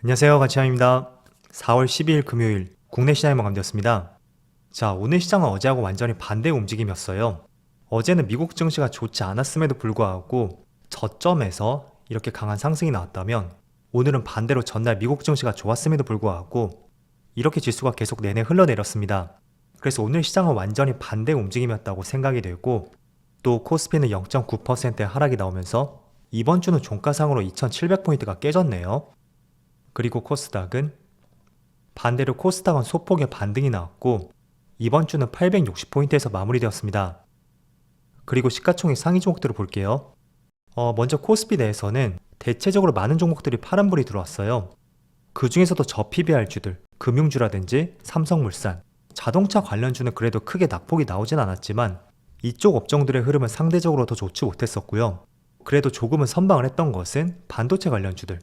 안녕하세요, 가치함입니다. 4월 12일 금요일 국내 시장의 마감되었습니다. 자, 오늘 시장은 어제하고 완전히 반대 움직임이었어요. 어제는 미국 증시가 좋지 않았음에도 불구하고 저점에서 이렇게 강한 상승이 나왔다면 오늘은 반대로 전날 미국 증시가 좋았음에도 불구하고 이렇게 지수가 계속 내내 흘러내렸습니다. 그래서 오늘 시장은 완전히 반대 움직임이었다고 생각이 되고, 또 코스피는 0.9% 하락이 나오면서 이번 주는 종가상으로 2700포인트가 깨졌네요. 그리고 코스닥은 반대로 코스닥은 소폭의 반등이 나왔고 이번 주는 860포인트에서 마무리되었습니다. 그리고 시가총액 상위 종목들을 볼게요. 먼저 코스피 내에서는 대체적으로 많은 종목들이 파란불이 들어왔어요. 그 중에서도 저PBR주들, 금융주라든지 삼성물산, 자동차 관련주는 그래도 크게 낙폭이 나오진 않았지만 이쪽 업종들의 흐름은 상대적으로 더 좋지 못했었고요. 그래도 조금은 선방을 했던 것은 반도체 관련주들,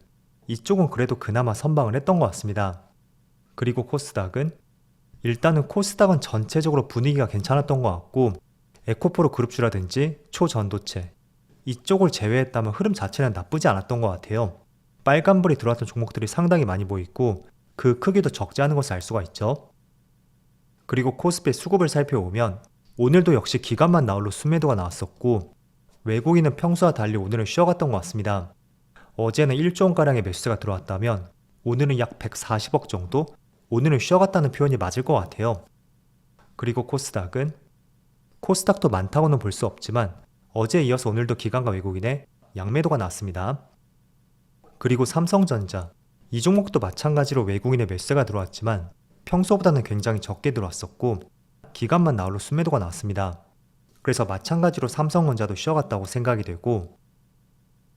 이쪽은 그래도 그나마 선방을 했던 것 같습니다. 그리고 코스닥은 일단은 코스닥은 전체적으로 분위기가 괜찮았던 것 같고 에코프로 그룹주라든지 초전도체 이쪽을 제외했다면 흐름 자체는 나쁘지 않았던 것 같아요. 빨간불이 들어왔던 종목들이 상당히 많이 보이고 그 크기도 적지 않은 것을 알 수가 있죠. 그리고 코스피의 수급을 살펴보면 오늘도 역시 기관만 나홀로 순매도가 나왔었고 외국인은 평소와 달리 오늘은 쉬어갔던 것 같습니다. 어제는 1조 원가량의 매수세가 들어왔다면 오늘은 약 140억 정도? 오늘은 쉬어갔다는 표현이 맞을 것 같아요. 그리고 코스닥도 많다고는 볼 수 없지만 어제에 이어서 오늘도 기관과 외국인의 양매도가 나왔습니다. 그리고 삼성전자, 이 종목도 마찬가지로 외국인의 매수세가 들어왔지만 평소보다는 굉장히 적게 들어왔었고 기관만 나홀로 순매도가 나왔습니다. 그래서 마찬가지로 삼성전자도 쉬어갔다고 생각이 되고,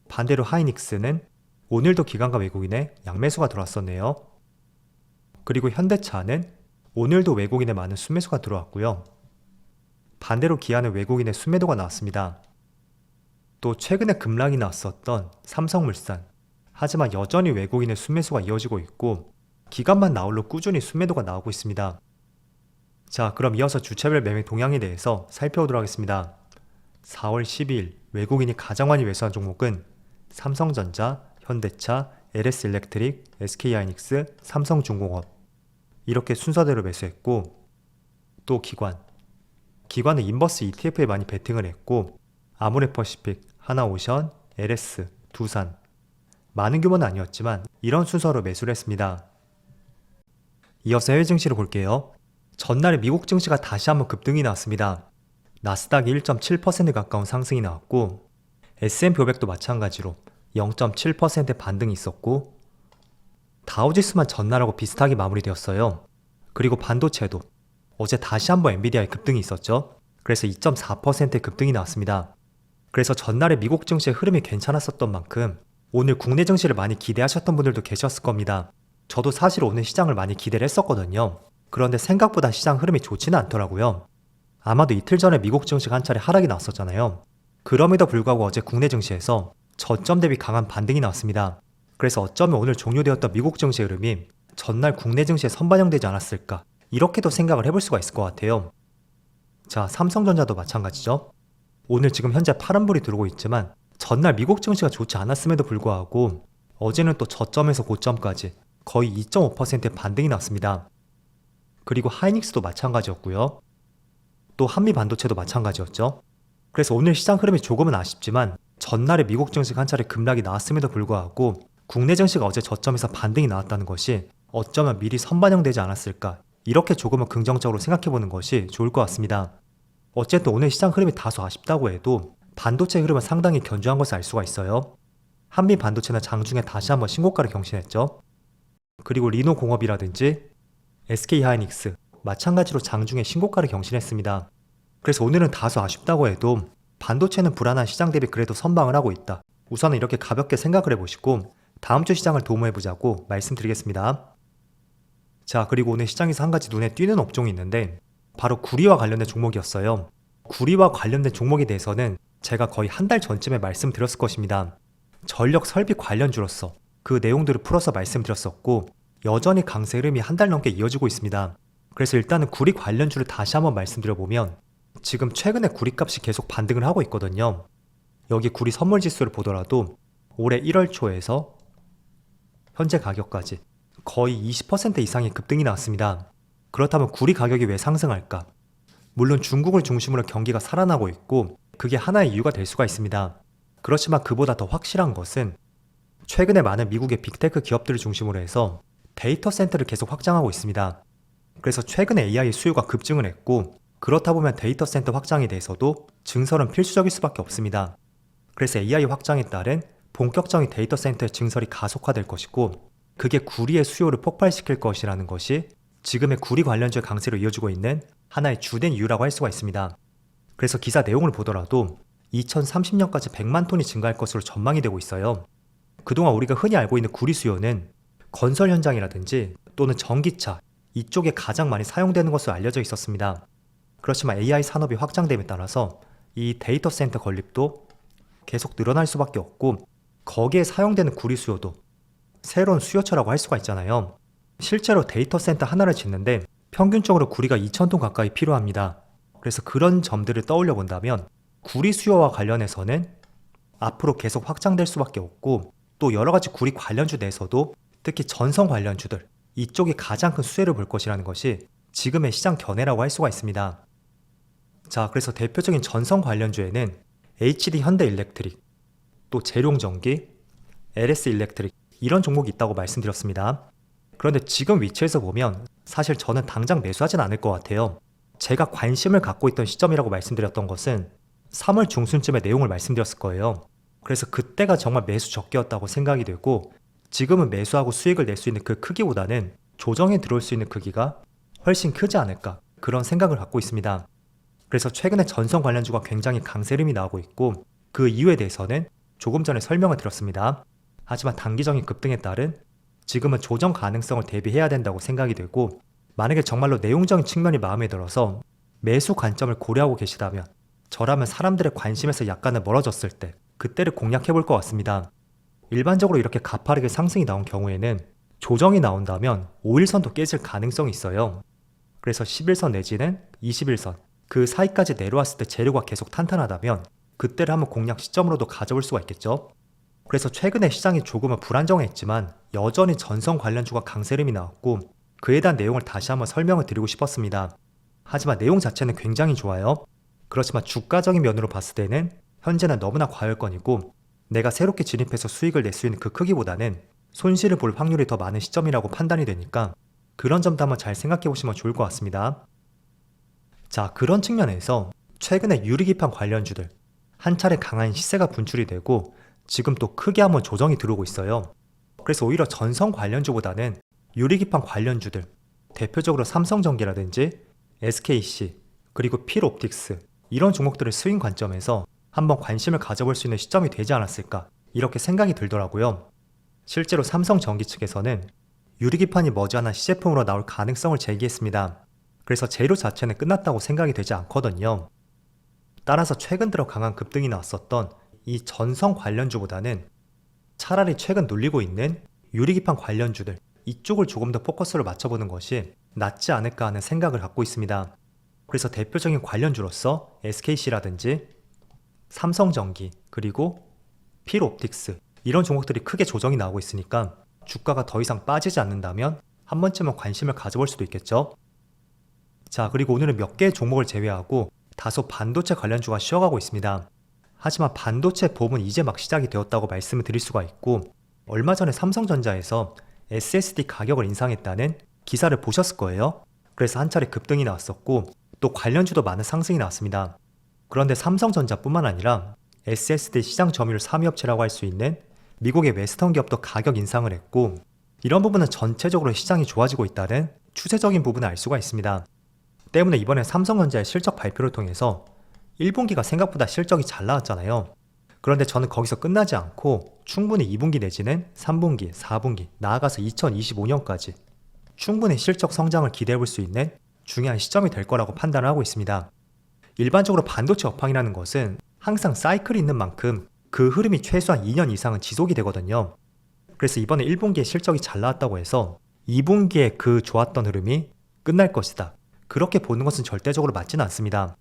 반대로 하이닉스는 오늘도 기관과 외국인의 양매수가 들어왔었네요. 그리고 현대차는 오늘도 외국인의 많은 순매수가 들어왔고요. 반대로 기아는 외국인의 순매도가 나왔습니다. 또 최근에 급락이 나왔었던 삼성물산, 하지만 여전히 외국인의 순매수가 이어지고 있고 기관만 나홀로 꾸준히 순매도가 나오고 있습니다. 자, 그럼 이어서 주체별 매매 동향에 대해서 살펴보도록 하겠습니다. 4월 12일 외국인이 가장 많이 매수한 종목은 삼성전자, 현대차, LS일렉트릭, SK하이닉스, 삼성중공업 이렇게 순서대로 매수했고, 또 기관은 인버스 ETF에 많이 베팅을 했고 아모레퍼시픽, 하나오션, LS, 두산 많은 규모는 아니었지만 이런 순서로 매수를 했습니다. 이어서 해외 증시를 볼게요. 전날에 미국 증시가 다시 한번 급등이 나왔습니다. 나스닥이 1.7% 가까운 상승이 나왔고 S&P 500도 마찬가지로 0.7% 반등이 있었고 다우지수만 전날하고 비슷하게 마무리되었어요. 그리고 반도체도 어제 다시 한번 엔비디아의 급등이 있었죠. 그래서 2.4%의 급등이 나왔습니다. 그래서 전날에 미국 증시의 흐름이 괜찮았었던 만큼 오늘 국내 증시를 많이 기대하셨던 분들도 계셨을 겁니다. 저도 사실 오늘 시장을 많이 기대를 했었거든요. 그런데 생각보다 시장 흐름이 좋지는 않더라고요. 아마도 이틀 전에 미국 증시가 한 차례 하락이 나왔었잖아요. 그럼에도 불구하고 어제 국내 증시에서 저점 대비 강한 반등이 나왔습니다. 그래서 어쩌면 오늘 종료되었던 미국 증시 흐름이 전날 국내 증시에 선반영되지 않았을까, 이렇게도 생각을 해볼 수가 있을 것 같아요. 자, 삼성전자도 마찬가지죠. 오늘 지금 현재 파란불이 들어오고 있지만 전날 미국 증시가 좋지 않았음에도 불구하고 어제는 또 저점에서 고점까지 거의 2.5%의 반등이 나왔습니다. 그리고 하이닉스도 마찬가지였고요. 또 한미반도체도 마찬가지였죠. 그래서 오늘 시장 흐름이 조금은 아쉽지만 전날에 미국 증시가 한 차례 급락이 나왔음에도 불구하고 국내 증시가 어제 저점에서 반등이 나왔다는 것이 어쩌면 미리 선반영되지 않았을까, 이렇게 조금은 긍정적으로 생각해보는 것이 좋을 것 같습니다. 어쨌든 오늘 시장 흐름이 다소 아쉽다고 해도 반도체 흐름은 상당히 견조한 것을 알 수가 있어요. 한미반도체는 장중에 다시 한번 신고가를 경신했죠. 그리고 리노공업이라든지 SK하이닉스 마찬가지로 장중에 신고가를 경신했습니다. 그래서 오늘은 다소 아쉽다고 해도 반도체는 불안한 시장 대비 그래도 선방을 하고 있다, 우선은 이렇게 가볍게 생각을 해보시고 다음 주 시장을 도모해보자고 말씀드리겠습니다. 자, 그리고 오늘 시장에서 한 가지 눈에 띄는 업종이 있는데 바로 구리와 관련된 종목이었어요. 구리와 관련된 종목에 대해서는 제가 거의 한 달 전쯤에 말씀드렸을 것입니다. 전력 설비 관련주로서 그 내용들을 풀어서 말씀드렸었고 여전히 강세 흐름이 한 달 넘게 이어지고 있습니다. 그래서 일단은 구리 관련주를 다시 한번 말씀드려보면 지금 최근에 구리값이 계속 반등을 하고 있거든요. 여기 구리 선물지수를 보더라도 올해 1월 초에서 현재 가격까지 거의 20% 이상의 급등이 나왔습니다. 그렇다면 구리 가격이 왜 상승할까? 물론 중국을 중심으로 경기가 살아나고 있고 그게 하나의 이유가 될 수가 있습니다. 그렇지만 그보다 더 확실한 것은 최근에 많은 미국의 빅테크 기업들을 중심으로 해서 데이터 센터를 계속 확장하고 있습니다. 그래서 최근에 AI 수요가 급증을 했고 그렇다 보면 데이터 센터 확장에 대해서도 증설은 필수적일 수밖에 없습니다. 그래서 AI 확장에 따른 본격적인 데이터 센터의 증설이 가속화될 것이고 그게 구리의 수요를 폭발시킬 것이라는 것이 지금의 구리 관련주의 강세로 이어지고 있는 하나의 주된 이유라고 할 수가 있습니다. 그래서 기사 내용을 보더라도 2030년까지 100만 톤이 증가할 것으로 전망이 되고 있어요. 그동안 우리가 흔히 알고 있는 구리 수요는 건설 현장이라든지 또는 전기차 이쪽에 가장 많이 사용되는 것으로 알려져 있었습니다. 그렇지만 AI 산업이 확장됨에 따라서 이 데이터 센터 건립도 계속 늘어날 수밖에 없고 거기에 사용되는 구리 수요도 새로운 수요처라고 할 수가 있잖아요. 실제로 데이터 센터 하나를 짓는데 평균적으로 구리가 2,000톤 가까이 필요합니다. 그래서 그런 점들을 떠올려 본다면 구리 수요와 관련해서는 앞으로 계속 확장될 수밖에 없고 또 여러 가지 구리 관련주 내에서도 특히 전선 관련주들 이쪽이 가장 큰 수혜를 볼 것이라는 것이 지금의 시장 견해라고 할 수가 있습니다. 자, 그래서 대표적인 전선 관련주에는 HD 현대일렉트릭, 또 재룡전기, LS일렉트릭 이런 종목이 있다고 말씀드렸습니다. 그런데 지금 위치에서 보면 사실 저는 당장 매수하진 않을 것 같아요. 제가 관심을 갖고 있던 시점이라고 말씀드렸던 것은 3월 중순쯤의 내용을 말씀드렸을 거예요. 그래서 그때가 정말 매수 적기였다고 생각이 되고 지금은 매수하고 수익을 낼 수 있는 그 크기보다는 조정에 들어올 수 있는 크기가 훨씬 크지 않을까 그런 생각을 갖고 있습니다. 그래서 최근에 전선 관련주가 굉장히 강세 흐름이 나오고 있고 그 이유에 대해서는 조금 전에 설명을 드렸습니다. 하지만 단기적인 급등에 따른 지금은 조정 가능성을 대비해야 된다고 생각이 되고 만약에 정말로 내용적인 측면이 마음에 들어서 매수 관점을 고려하고 계시다면 저라면 사람들의 관심에서 약간은 멀어졌을 때 그때를 공략해 볼 것 같습니다. 일반적으로 이렇게 가파르게 상승이 나온 경우에는 조정이 나온다면 5일선도 깨질 가능성이 있어요. 그래서 11선 내지는 21선 그 사이까지 내려왔을 때 재료가 계속 탄탄하다면 그때를 한번 공략 시점으로도 가져볼 수가 있겠죠. 그래서 최근에 시장이 조금은 불안정했지만 여전히 전선 관련주가 강세 흐름이 나왔고 그에 대한 내용을 다시 한번 설명을 드리고 싶었습니다. 하지만 내용 자체는 굉장히 좋아요. 그렇지만 주가적인 면으로 봤을 때는 현재는 너무나 과열권이고 내가 새롭게 진입해서 수익을 낼 수 있는 그 크기보다는 손실을 볼 확률이 더 많은 시점이라고 판단이 되니까 그런 점도 한번 잘 생각해 보시면 좋을 것 같습니다. 자, 그런 측면에서 최근에 유리기판 관련주들 한 차례 강한 시세가 분출이 되고 지금 또 크게 한번 조정이 들어오고 있어요. 그래서 오히려 전선 관련주보다는 유리기판 관련주들 대표적으로 삼성전기라든지 SKC 그리고 필옵틱스 이런 종목들의 스윙 관점에서 한번 관심을 가져볼 수 있는 시점이 되지 않았을까 이렇게 생각이 들더라고요. 실제로 삼성전기 측에서는 유리기판이 머지않아 시제품으로 나올 가능성을 제기했습니다. 그래서 재료 자체는 끝났다고 생각이 되지 않거든요. 따라서 최근 들어 강한 급등이 나왔었던 이 전선 관련주보다는 차라리 최근 눌리고 있는 유리기판 관련주들 이쪽을 조금 더 포커스를 맞춰보는 것이 낫지 않을까 하는 생각을 갖고 있습니다. 그래서 대표적인 관련주로서 SKC라든지 삼성전기 그리고 필옵틱스 이런 종목들이 크게 조정이 나오고 있으니까 주가가 더 이상 빠지지 않는다면 한 번쯤은 관심을 가져볼 수도 있겠죠. 자, 그리고 오늘은 몇 개의 종목을 제외하고 다소 반도체 관련주가 쉬어가고 있습니다. 하지만 반도체 봄은 이제 막 시작이 되었다고 말씀을 드릴 수가 있고 얼마 전에 삼성전자에서 SSD 가격을 인상했다는 기사를 보셨을 거예요. 그래서 한 차례 급등이 나왔었고 또 관련주도 많은 상승이 나왔습니다. 그런데 삼성전자뿐만 아니라 SSD 시장 점유율 3위 업체라고 할 수 있는 미국의 웨스턴 기업도 가격 인상을 했고 이런 부분은 전체적으로 시장이 좋아지고 있다는 추세적인 부분을 알 수가 있습니다. 때문에 이번에 삼성전자의 실적 발표를 통해서 1분기가 생각보다 실적이 잘 나왔잖아요. 그런데 저는 거기서 끝나지 않고 충분히 2분기 내지는 3분기, 4분기, 나아가서 2025년까지 충분히 실적 성장을 기대해 볼 수 있는 중요한 시점이 될 거라고 판단을 하고 있습니다. 일반적으로 반도체 업황이라는 것은 항상 사이클이 있는 만큼 그 흐름이 최소한 2년 이상은 지속이 되거든요. 그래서 이번에 1분기에 실적이 잘 나왔다고 해서 2분기에 그 좋았던 흐름이 끝날 것이다. 그렇게 보는 것은 절대적으로 맞지는 않습니다.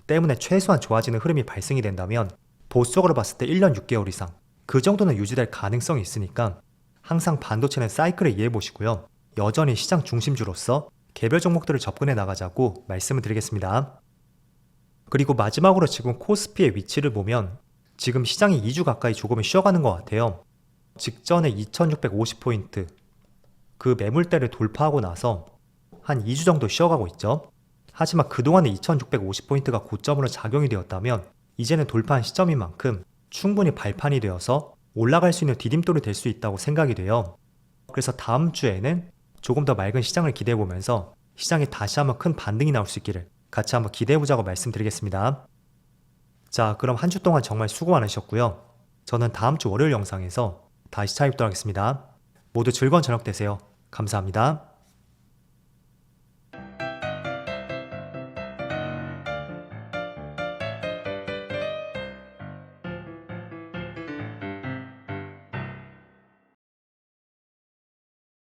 때문에 최소한 좋아지는 흐름이 발생이 된다면 보수적으로 봤을 때 1년 6개월 이상 그 정도는 유지될 가능성이 있으니까 항상 반도체는 사이클을 이해해 보시고요. 여전히 시장 중심주로서 개별 종목들을 접근해 나가자고 말씀을 드리겠습니다. 그리고 마지막으로 지금 코스피의 위치를 보면 지금 시장이 2주 가까이 조금은 쉬어가는 것 같아요. 직전에 2650포인트 그 매물대를 돌파하고 나서 한 2주 정도 쉬어가고 있죠. 하지만 그동안의 2650포인트가 고점으로 작용이 되었다면 이제는 돌파한 시점인 만큼 충분히 발판이 되어서 올라갈 수 있는 디딤돌이 될 수 있다고 생각이 돼요. 그래서 다음 주에는 조금 더 맑은 시장을 기대해 보면서 시장이 다시 한번 큰 반등이 나올 수 있기를 같이 한번 기대해 보자고 말씀드리겠습니다. 자, 그럼 한 주 동안 정말 수고 많으셨고요. 저는 다음 주 월요일 영상에서 다시 찾아뵙도록 하겠습니다. 모두 즐거운 저녁 되세요. 감사합니다.